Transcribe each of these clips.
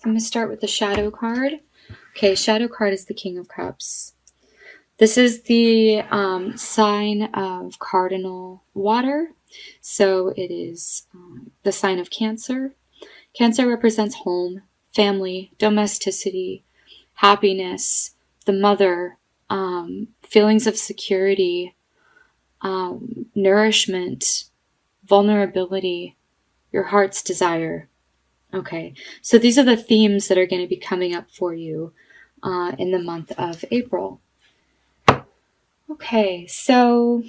I'm going to start with the shadow card. Okay, shadow card is the King of Cups. This is the sign of cardinal water. So it is the sign of Cancer. Cancer represents home, family, domesticity, happiness, the mother, feelings of security, nourishment, vulnerability, your heart's desire. Okay, so these are the themes that are going to be coming up for you in the month of April. Okay, so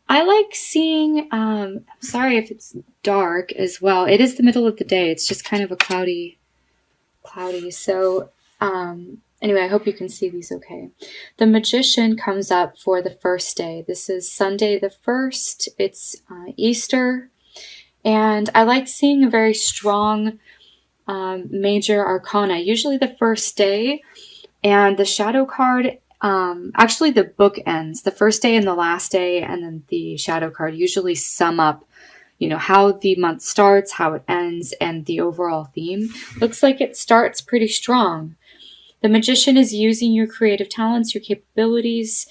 I like seeing, I'm sorry if it's dark as well. It is the middle of the day. It's just kind of a cloudy. So anyway, I hope you can see these okay. The Magician comes up for the first day. This is Sunday the 1st. It's Easter. And I like seeing a very strong major arcana, usually the first day. And the shadow card, actually the book ends, the first day and the last day, and then the shadow card usually sum up, you know, how the month starts, how it ends, and the overall theme. Looks like it starts pretty strong. The Magician is using your creative talents, your capabilities,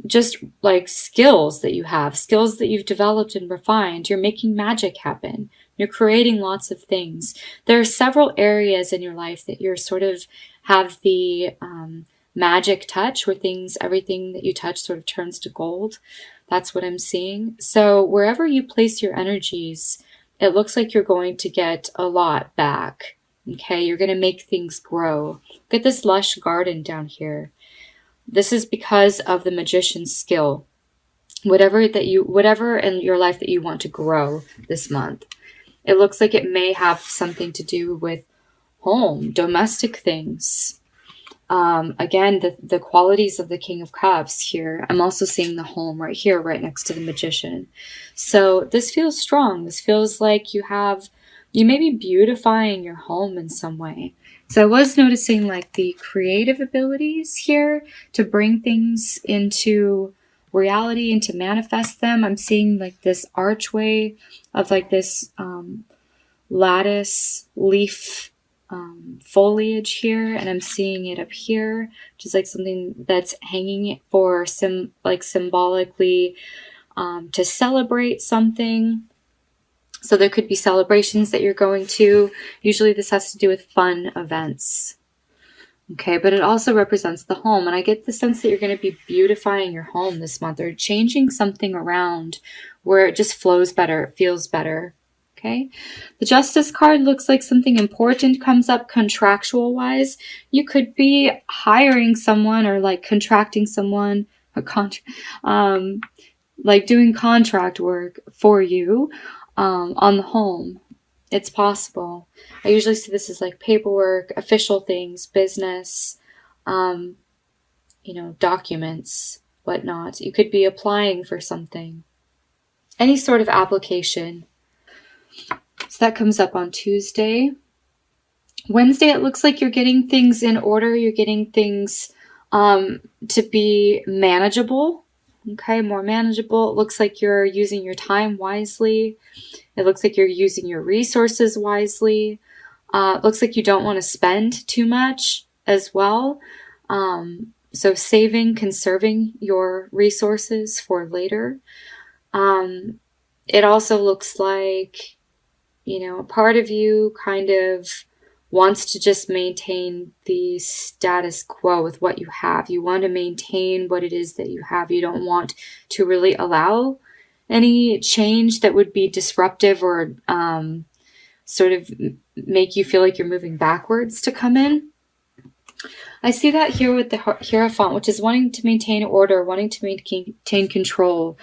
just like skills that you have, skills that you've developed and refined. You're making magic happen. You're creating lots of things. There are several areas in your life that you're sort of have the magic touch, where everything that you touch sort of turns to gold. That's what I'm seeing. So wherever you place your energies, it looks like you're going to get a lot back. Okay, you're going to make things grow. Look at this lush garden down here. This is because of the Magician's skill. Whatever in your life that you want to grow this month. It looks like it may have something to do with home, domestic things. Again, the qualities of the King of Cups here. I'm also seeing the home right here, right next to the Magician. So this feels strong. This feels like you may be beautifying your home in some way. So I was noticing like the creative abilities here to bring things into reality and to manifest them. I'm seeing like this archway of like this lattice leaf foliage here, and I'm seeing it up here, which is like something that's hanging for symbolically to celebrate something. So there could be celebrations that you're going to. Usually this has to do with fun events. Okay, but it also represents the home. And I get the sense that you're going to be beautifying your home this month, or changing something around where it just flows better, it feels better. Okay, the Justice card looks like something important comes up contractual wise. You could be hiring someone or like contracting someone, like doing contract work for you on the home. It's possible. I usually see this as like paperwork, official things, business, documents, whatnot. You could be applying for something, any sort of application. So that comes up on Tuesday. Wednesday, it looks like you're getting things in order. You're getting things to be manageable. Okay, more manageable. It looks like you're using your time wisely. It looks like you're using your resources wisely. It looks like you don't want to spend too much as well. So saving, conserving your resources for later. It also looks like, a part of you kind of wants to just maintain the status quo with what you have. You want to maintain what it is that you have. You don't want to really allow any change that would be disruptive or sort of make you feel like you're moving backwards to come in. I see that here with the Hierophant, which is wanting to maintain order, wanting to maintain control.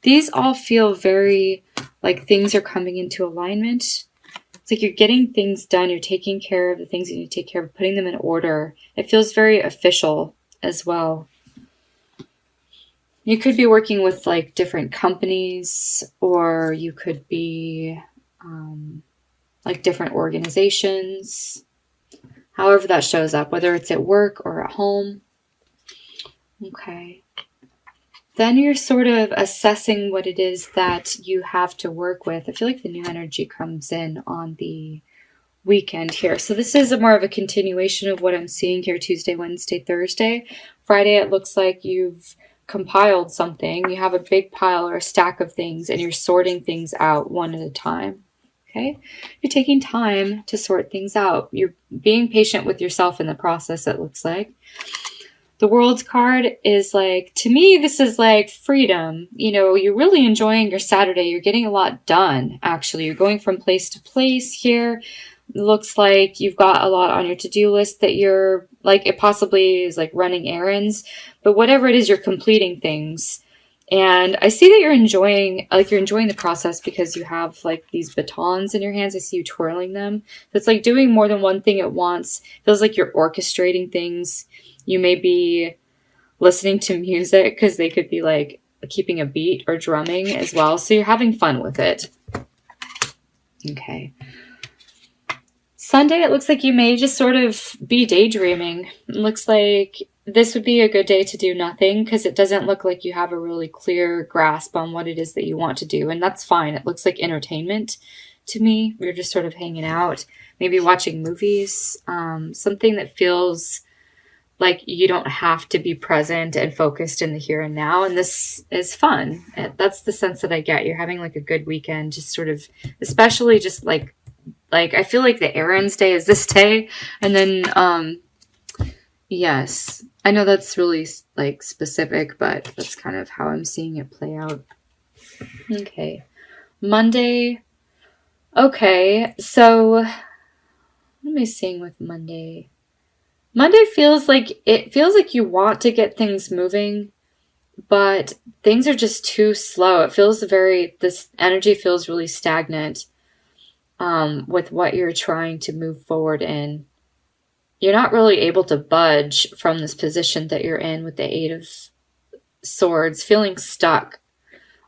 These all feel very like things are coming into alignment. It's like you're getting things done. You're taking care of the things you need to take care of, putting them in order. It feels very official as well. You could be working with like different companies, or you could be like different organizations. However that shows up, whether it's at work or at home. Okay. Then you're sort of assessing what it is that you have to work with. I feel like the new energy comes in on the weekend here. So this is more of a continuation of what I'm seeing here Tuesday, Wednesday, Thursday. Friday, it looks like you've compiled something. You have a big pile or a stack of things and you're sorting things out one at a time. Okay? You're taking time to sort things out. You're being patient with yourself in the process, it looks like. The World's card is like, to me, this is like freedom. You know, you're really enjoying your Saturday. You're getting a lot done, actually. You're going from place to place here. It looks like you've got a lot on your to-do list that you're, like, it possibly is like running errands. But whatever it is, you're completing things. And I see that you're enjoying the process because you have like these batons in your hands. I see you twirling them. So it's like doing more than one thing at once. It feels like you're orchestrating things. You may be listening to music because they could be like keeping a beat or drumming as well. So you're having fun with it. Okay. Sunday, it looks like you may just sort of be daydreaming. It looks like this would be a good day to do nothing because it doesn't look like you have a really clear grasp on what it is that you want to do. And that's fine. It looks like entertainment to me. You're just sort of hanging out, maybe watching movies, something that feels like you don't have to be present and focused in the here and now. And this is fun. That's the sense that I get. You're having like a good weekend, just sort of, especially just like I feel like the errands day is this day. And then, yes, I know that's really like specific, but that's kind of how I'm seeing it play out. Okay. Monday. Okay. So what am I seeing with Monday? Monday feels like you want to get things moving, but things are just too slow. It feels this energy feels really stagnant with what you're trying to move forward in. You're not really able to budge from this position that you're in with the Eight of Swords, feeling stuck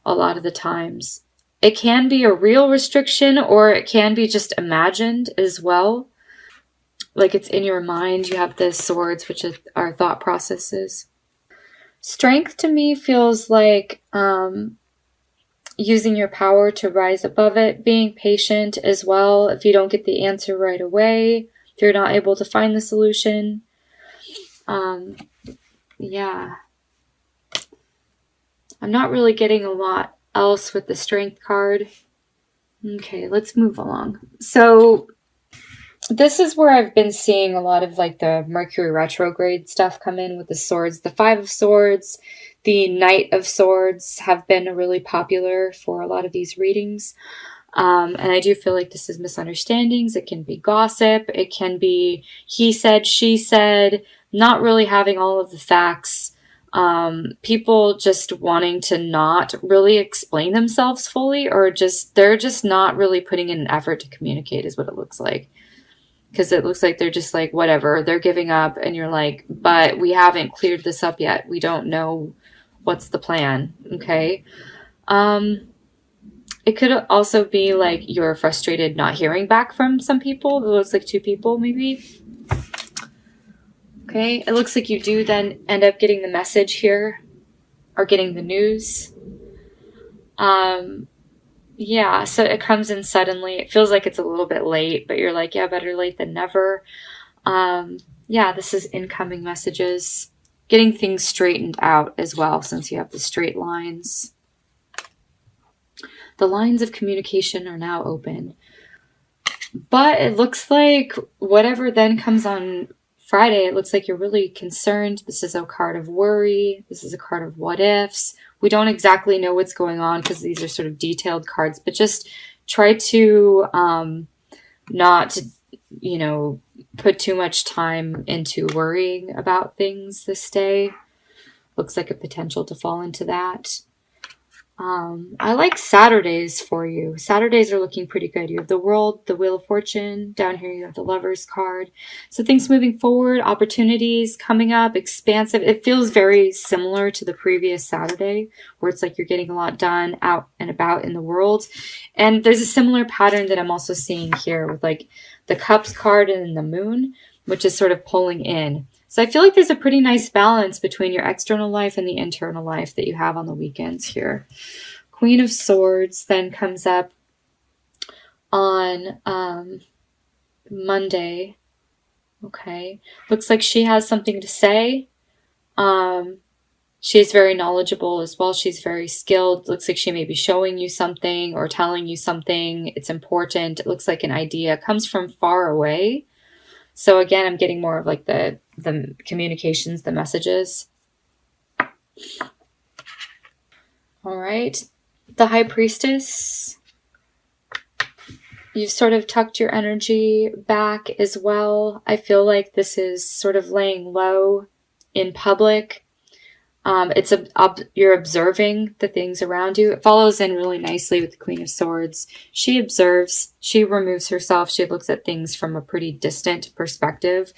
a lot of the times. It can be a real restriction or it can be just imagined as well. Like it's in your mind. You have the swords, which are thought processes. Strength to me feels like using your power to rise above it, being patient as well. If you don't get the answer right away, if you're not able to find the solution. Yeah. I'm not really getting a lot else with the strength card. Okay, let's move along. So this is where I've been seeing a lot of like the Mercury retrograde stuff come in with the swords. The Five of Swords, the Knight of Swords have been really popular for a lot of these readings. And I do feel like this is misunderstandings. It can be gossip. It can be he said, she said, not really having all of the facts. People just wanting to not really explain themselves fully, or they're just not really putting in an effort to communicate is what it looks like. Because it looks like they're just like, whatever, they're giving up. And you're like, but we haven't cleared this up yet. We don't know what's the plan. Okay. It could also be like you're frustrated not hearing back from some people. It looks like two people maybe. Okay. It looks like you do then end up getting the message here or getting the news. Yeah, so it comes in suddenly. It feels like it's a little bit late, but you're like, yeah, better late than never. Yeah, this is incoming messages. Getting things straightened out as well, since you have the straight lines. The lines of communication are now open. But it looks like whatever then comes on Friday, it looks like you're really concerned. This is a card of worry. This is a card of what ifs. We don't exactly know what's going on because these are sort of detailed cards, but just try to not, put too much time into worrying about things this day. Looks like a potential to fall into that. I like Saturdays for you. Saturdays are looking pretty good. You have the World, the Wheel of Fortune. Down here you have the Lovers card. So things moving forward, opportunities coming up, expansive. It feels very similar to the previous Saturday where it's like you're getting a lot done out and about in the world. And there's a similar pattern that I'm also seeing here with like the Cups card and the Moon, which is sort of pulling in. So I feel like there's a pretty nice balance between your external life and the internal life that you have on the weekends here. Queen of Swords then comes up on Monday. Okay. Looks like she has something to say. She's very knowledgeable as well. She's very skilled. Looks like she may be showing you something or telling you something. It's important. It looks like an idea comes from far away. So again, I'm getting more of like the communications, the messages. All right. The High Priestess. You've sort of tucked your energy back as well. I feel like this is sort of laying low in public. You're observing the things around you. It follows in really nicely with the Queen of Swords. She observes, she removes herself, she looks at things from a pretty distant perspective.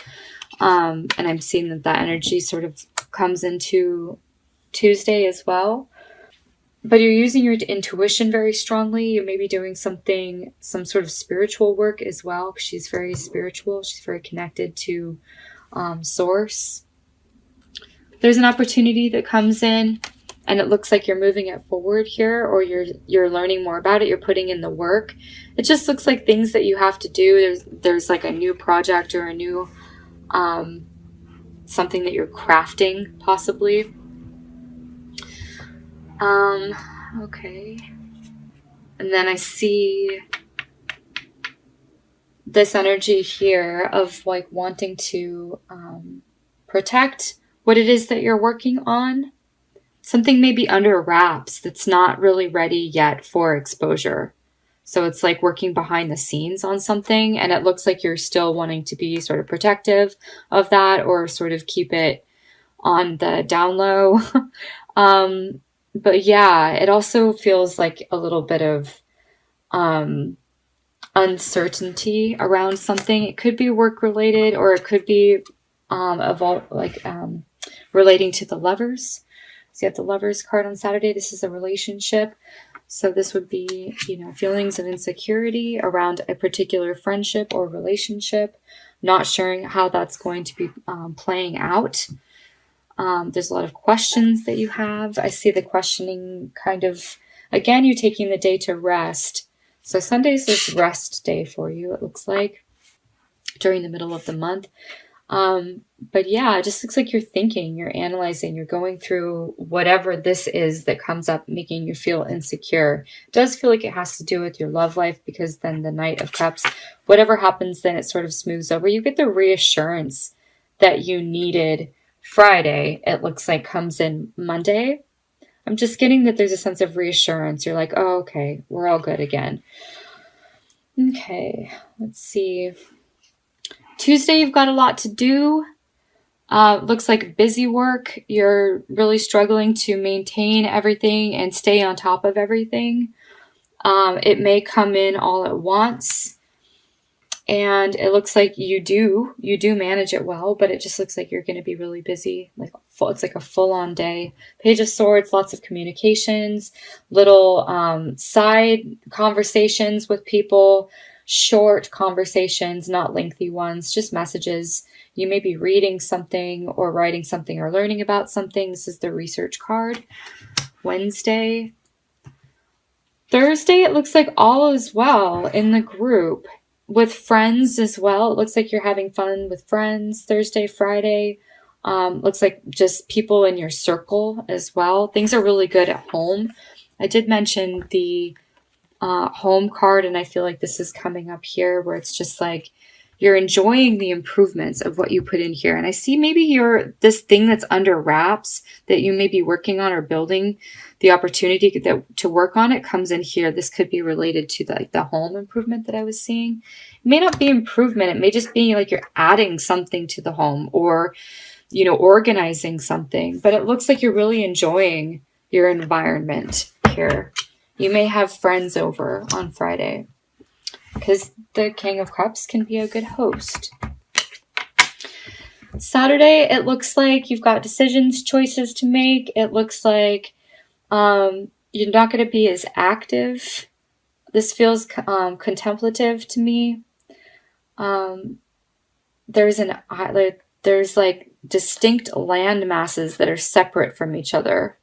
And I'm seeing that energy sort of comes into Tuesday as well. But you're using your intuition very strongly. You may be doing some sort of spiritual work as well. She's very spiritual. She's very connected to Source. There's an opportunity that comes in and it looks like you're moving it forward here, or you're learning more about it. You're putting in the work. It just looks like things that you have to do. There's like a new project or a new something that you're crafting possibly. Okay. And then I see this energy here of like wanting to protect what it is that you're working on. Something may be under wraps that's not really ready yet for exposure. So it's like working behind the scenes on something, and it looks like you're still wanting to be sort of protective of that or sort of keep it on the down low. But yeah, it also feels like a little bit of uncertainty around something. It could be work related, or it could be relating to the Lovers. So you have the Lovers card on Saturday. This is a relationship. So this would be, feelings of insecurity around a particular friendship or relationship, not sure how that's going to be playing out. There's a lot of questions that you have. I see the questioning kind of, again, you taking the day to rest. So Sunday's this rest day for you, it looks like, during the middle of the month. But yeah, it just looks like you're thinking, you're analyzing, you're going through whatever this is that comes up making you feel insecure. It does feel like it has to do with your love life, because then the Knight of Cups, whatever happens, then it sort of smooths over. You get the reassurance that you needed Friday. It looks like comes in Monday. I'm just getting that there's a sense of reassurance. You're like, oh, okay, we're all good again. Okay, let's see. Tuesday, you've got a lot to do. Looks like busy work. You're really struggling to maintain everything and stay on top of everything. It may come in all at once. And it looks like you do manage it well, but it just looks like you're going to be really busy. It's like a full-on day. Page of Swords, lots of communications, little side conversations with people, short conversations, not lengthy ones, just messages. You may be reading something or writing something or learning about something. This is the research card. Wednesday. Thursday, it looks like all is well in the group. With friends as well. It looks like you're having fun with friends. Thursday, Friday. Looks like just people in your circle as well. Things are really good at home. I did mention the home card, and I feel like this is coming up here where it's just like you're enjoying the improvements of what you put in here. And I see maybe this thing that's under wraps that you may be working on or building, the opportunity to work on it comes in here. This could be related to the home improvement that I was seeing. It may not be improvement. It may just be like you're adding something to the home or, organizing something. But it looks like you're really enjoying your environment here. You may have friends over on Friday, because the King of Cups can be a good host. Saturday, it looks like you've got decisions, choices to make. It looks like you're not going to be as active. This feels contemplative to me. There's like distinct land masses that are separate from each other.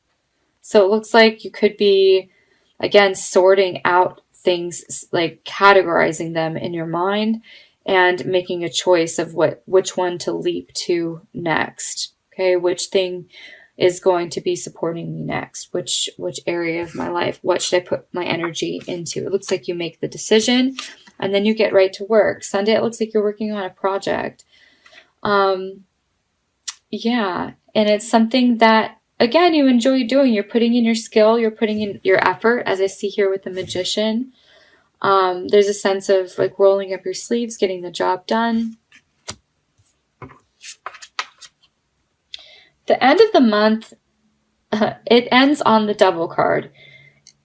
So it looks like you could be, again, sorting out things, like categorizing them in your mind. and making a choice of which one to leap to next. Okay, which thing is going to be supporting me next? Which area of my life? What should I put my energy into? It looks like you make the decision and then you get right to work. Sunday, it looks like you're working on a project. Yeah, and it's something that, again, you enjoy doing. You're putting in your skill, you're putting in your effort, as I see here with the Magician. There's a sense of like rolling up your sleeves, getting the job done. The end of the month, it ends on the Devil card.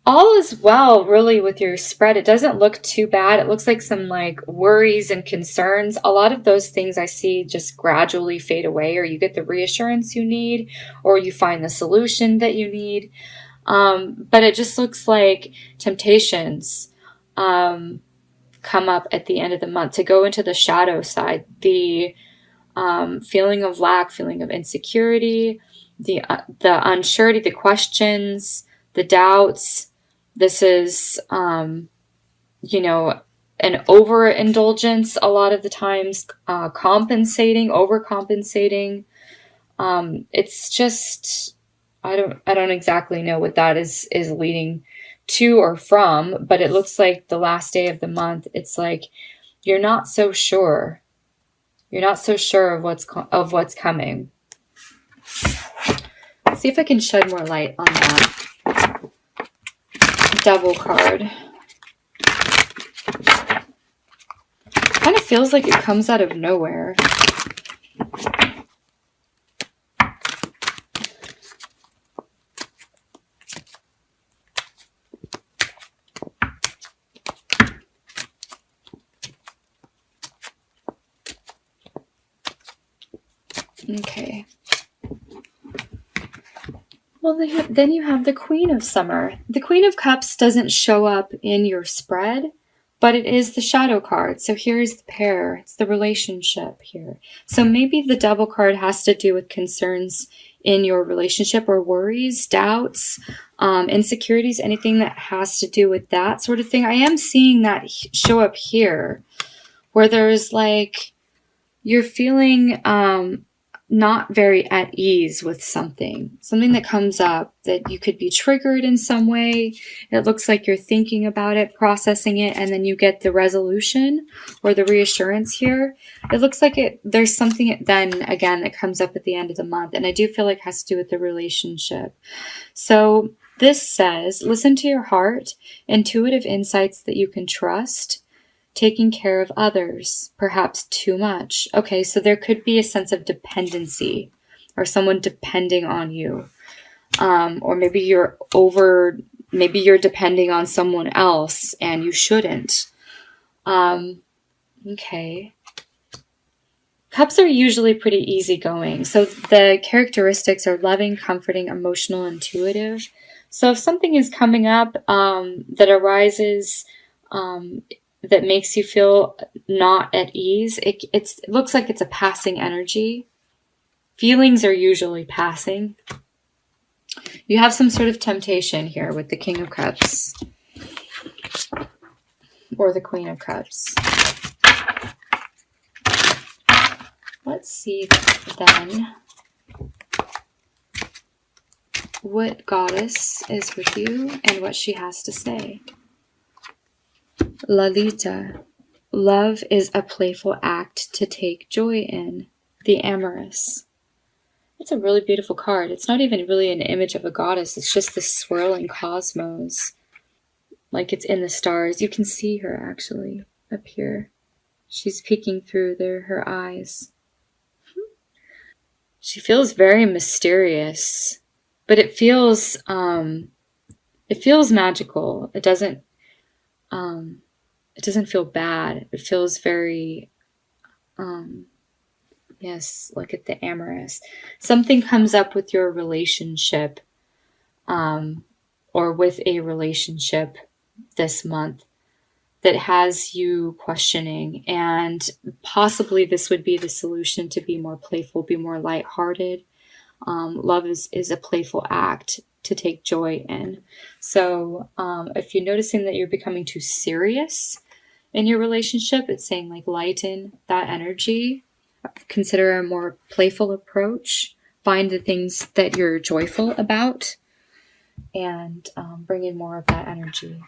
All is well, really, with your spread. It doesn't look too bad. It looks like some like worries and concerns. A lot of those things I see just gradually fade away, or you get the reassurance you need, or you find the solution that you need. But it just looks like temptations come up at the end of the month to go into the shadow side. The feeling of lack, feeling of insecurity, the unsurety, the questions, the doubts. This is, an overindulgence a lot of the times, overcompensating. It's just, I don't exactly know what that is leading to or from, but it looks like the last day of the month, it's like you're not so sure. You're not so sure of what's coming. Let's see if I can shed more light on that Devil card. Kind of feels like it comes out of nowhere. Okay. Well, then you have the Queen of Summer. The Queen of Cups doesn't show up in your spread, but it is the shadow card. So here's the pair. It's the relationship here. So maybe the Devil card has to do with concerns in your relationship, or worries, doubts, insecurities, anything that has to do with that sort of thing. I am seeing that show up here, where there's like, you're feeling not very at ease with something that comes up, that you could be triggered in some way. It looks like you're thinking about it, processing it, and then you get the resolution or the reassurance here. It looks like there's something then again that comes up at the end of the month, and I do feel like it has to do with the relationship. So this says, listen to your heart, intuitive insights that you can trust, taking care of others, perhaps too much. Okay, so there could be a sense of dependency, or someone depending on you. Or maybe you're depending on someone else and you shouldn't. Okay. Cups are usually pretty easygoing. So the characteristics are loving, comforting, emotional, intuitive. So if something is coming up that arises, that makes you feel not at ease, it looks like it's a passing energy. Feelings are usually passing. You have some sort of temptation here with the King of Cups or the Queen of Cups. Let's see then what Goddess is with you and what she has to say. Lalita. Love is a playful act to take joy in. The Amorous. It's a really beautiful card. It's not even really an image of a goddess. It's just this swirling cosmos. Like it's in the stars. You can see her actually up here. She's peeking through her eyes. She feels very mysterious, but it feels magical. It doesn't feel bad. It feels very, yes, look at the Amorous. Something comes up with your relationship, or with a relationship this month that has you questioning, and possibly this would be the solution to be more playful, be more lighthearted. Love is a playful act to take joy in. So if you're noticing that you're becoming too serious in your relationship. It's saying like lighten that energy. Consider a more playful approach. Find the things that you're joyful about and bring in more of that energy.